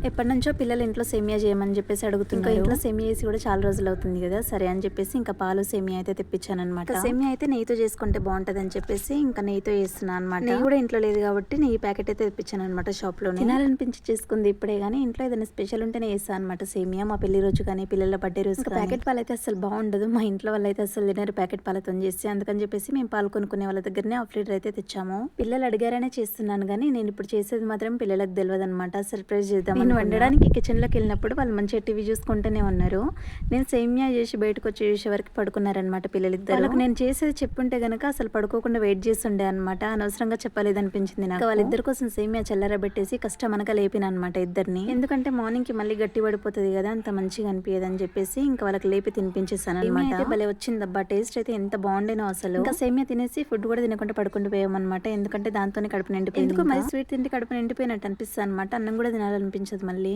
ఎప్పటినుంచో పిల్లలు ఇంట్లో సేమియా చేయమని చెప్పేసి అడుగుతున్నారు. ఇంట్లో సేమియా చేసి కూడా చాలా రోజులు అవుతుంది కదా, సరే అని చెప్పేసి ఇంకా పాలు సేమియా అయితే తెప్పించాను అనమాట. సేమియా అయితే నెయ్యితో చేసుకుంటే బాగుంటది అని చెప్పేసి ఇంకా నెయ్యితో చేస్తున్నాను అనమాట. నెయ్యి కూడా ఇంట్లో లేదు కాబట్టి నెయ్యి ప్యాకెట్ అయితే తెప్పించాను అనమాట షాప్ లో. తినాలనిపించి చేసుకుంది ఇప్పుడే, కానీ ఇంట్లో ఏదైనా స్పెషల్ ఉంటేనే చేస్తాను అనమాట సేమియా. మా పెళ్లి రోజు కానీ పిల్లల బర్త్డే రోజు ప్యాకెట్ పాలు అయితే అసలు బాగుండదు. మా ఇంట్లో వాళ్ళు అయితే అసలు తినరు ప్యాకెట్ పాలతో చేసి, అందుకని చెప్పేసి మేము పాలు కొనుక్కునే వాళ్ళ దగ్గరనే హాఫ్ లీటర్ అయితే తెచ్చాము. పిల్లలు అడిగారనే చేస్తున్నాను, కానీ నేను ఇప్పుడు చేసేది మాత్రం పిల్లలకు తెలియదు అనమాట. సర్ప్రైజ్ చేద్దాం. నేను వండడానికి కిచెన్ లోకి వెళ్ళినప్పుడు వాళ్ళు మంచిగా టీవీ చూసుకుంటూనే ఉన్నారు. నేను సేమియా చేసి బయటకు వచ్చి చూసే వరకు పడుకున్నారనమాట పిల్లలిద్దరు. వాళ్ళకి నేను చేసేది చెప్పుంటే గనక అసలు పడుకోకుండా వెయిట్ చేస్తుండే అనమాట. అనవసరంగా చెప్పలేదు అనిపించింది నాకు. వాళ్ళిద్దరి కోసం సేమియా చల్లరబెట్టేసి కష్టం అనక లేపిన అనమాట ఇద్దరిని. ఎందుకంటే మార్నింగ్ కి మళ్ళీ గట్టి పడిపోతుంది కదా, అంత మంచిగా అనిపించదు అని చెప్పేసి ఇంకా వాళ్ళకి లేపి తినిపించేసాను అనమాట. భలే వచ్చిందబ్బా, టేస్ట్ అయితే ఎంత బాగుండేనో అసలు. ఇంకా సేమియా తినేసి ఫుడ్ కూడా తినకుండా పడుకుంటూ పోయామన్నమాట. ఎందుకంటే దాంతోనే కడుపు నిండిపోయింది. ఎందుకు మరి స్వీట్ తింటే కడుపు నిండిపోయినట్టు అనిపిస్తుంది అనమాట. అన్నం కూడా తినాలనిపించదు మళ్ళీ.